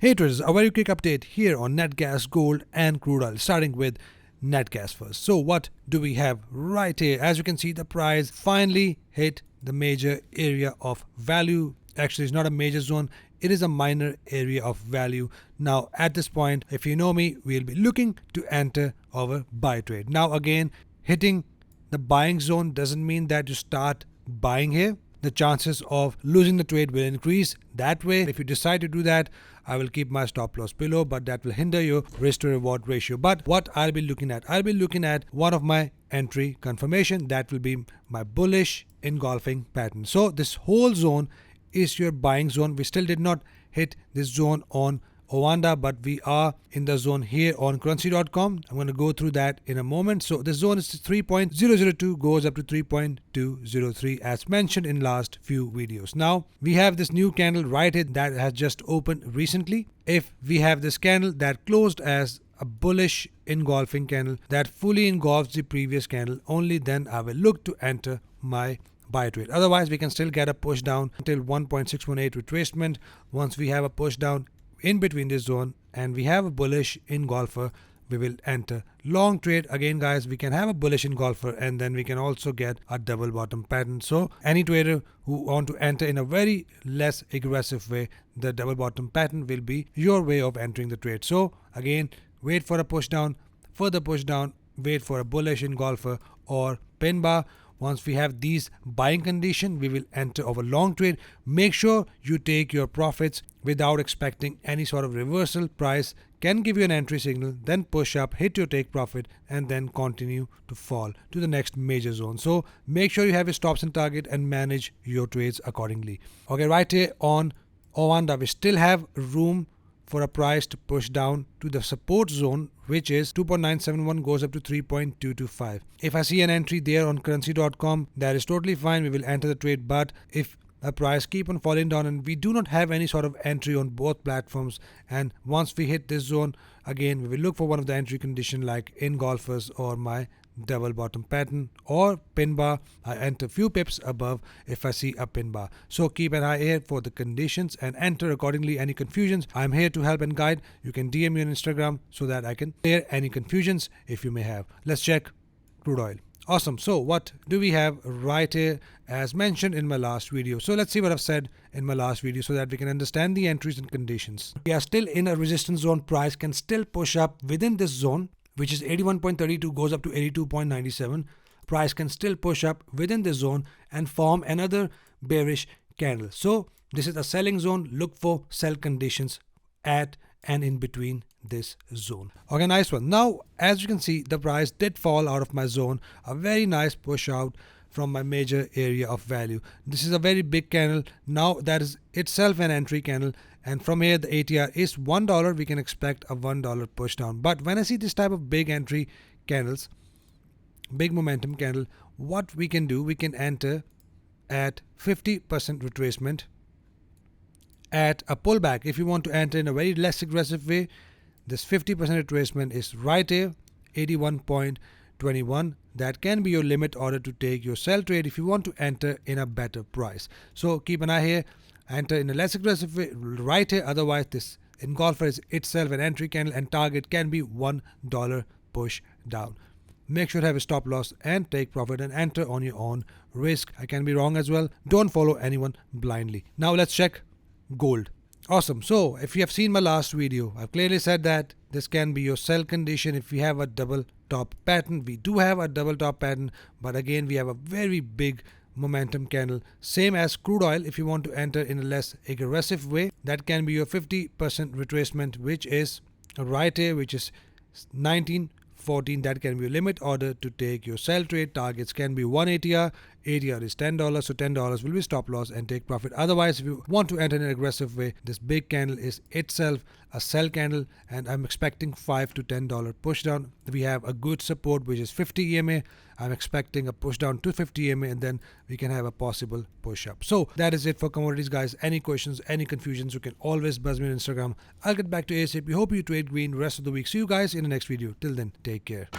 Hey traders, a very quick update here on net gas, gold and crude oil, starting with net gas first. So what do we have right here? As you can see, the price finally hit the major area of value. Actually, it's not a major zone, it is a minor area of value. Now at this point, if you know me, we'll be looking to enter our buy trade. Now again, hitting the buying zone doesn't mean that you start buying here. The chances of losing the trade will increase that way. If you decide to do that, I will keep my stop loss below, but that will hinder your risk to reward ratio. But what I'll be looking at one of my entry confirmation. That will be my bullish engulfing pattern. So this whole zone is your buying zone. We still did not hit this zone on Ovanda, but we are in the zone here on currency.com. I'm going to go through that in a moment. So the zone is 3.002, goes up to 3.203 as mentioned in last few videos. Now we have this new candle right here that has just opened recently. If we have this candle that closed as a bullish engulfing candle that fully engulfs the previous candle, only then I will look to enter my buy trade. Otherwise, we can still get a push down until 1.618 retracement. Once we have a push down in between this zone and we have a bullish engulfer, we will enter long trade. Again guys, we can have a bullish engulfer and then we can also get a double bottom pattern. So any trader who want to enter in a very less aggressive way, the double bottom pattern will be your way of entering the trade. So again, wait for a push down, further push down, wait for a bullish engulfer or pin bar. Once we have these buying condition, we will enter our long trade. Make sure you take your profits without expecting any sort of reversal. Price can give you an entry signal, then push up, hit your take profit, and then continue to fall to the next major zone. So make sure you have your stops and target and manage your trades accordingly. Okay, right here on Ovanda, we still have room for a price to push down to the support zone, which is 2.971, goes up to 3.225. If I see an entry there on currency.com, that is totally fine. We will enter the trade. But if a price keep on falling down and we do not have any sort of entry on both platforms, and once we hit this zone, again we will look for one of the entry condition like engulfers or my double bottom pattern or pin bar. I enter few pips above if I see a pin bar. So keep an eye here for the conditions and enter accordingly. Any confusions, I'm here to help and guide. You can DM me on Instagram so that I can clear any confusions if you may have. Let's check crude oil. Awesome. So what do we have right here as mentioned in my last video? So let's see what I've said in my last video so that we can understand the entries and conditions. We are still in a resistance zone. Price can still push up within this zone, which is 81.32, goes up to 82.97. Price can still push up within this zone and form another bearish candle. So this is a selling zone. Look for sell conditions at and in between this zone. Okay, nice one. Now, as you can see, the price did fall out of my zone. A very nice push out from my major area of value. This is a very big candle. Now that is itself an entry candle. And from here, the ATR is $1. We can expect a $1 push down. But when I see this type of big entry candles, big momentum candle, what we can do, we can enter at 50% retracement at a pullback. If you want to enter in a very less aggressive way, this 50% retracement is right here, 81.21. That can be your limit order to take your sell trade if you want to enter in a better price. So keep an eye here. Enter in a less aggressive way right here. Otherwise, this engulfer is itself an entry candle and target can be $1 push down. Make sure to have a stop loss and take profit and enter on your own risk. I can be wrong as well. Don't follow anyone blindly. Now let's check gold. Awesome. So if you have seen my last video, I've clearly said that this can be your sell condition if we have a double top pattern. We do have a double top pattern, but again we have a very big momentum candle. Same as crude oil. If you want to enter in a less aggressive way, that can be your 50% retracement, which is right here, which is 1914. That can be your limit order to take your sell trade. Targets can be 1 ATR. ATR is $10, so $10 will be stop loss and take profit. Otherwise, if you want to enter in an aggressive way, this big candle is itself a sell candle and I'm expecting $5 to $10 push down. We have a good support, which is 50 EMA. I'm expecting a push down to 50 EMA and then we can have a possible push up. So that is it for commodities, guys. Any questions, any confusions, you can always buzz me on Instagram. I'll get back to ASAP. Hope you trade green rest of the week. See you guys in the next video. Till then, take care.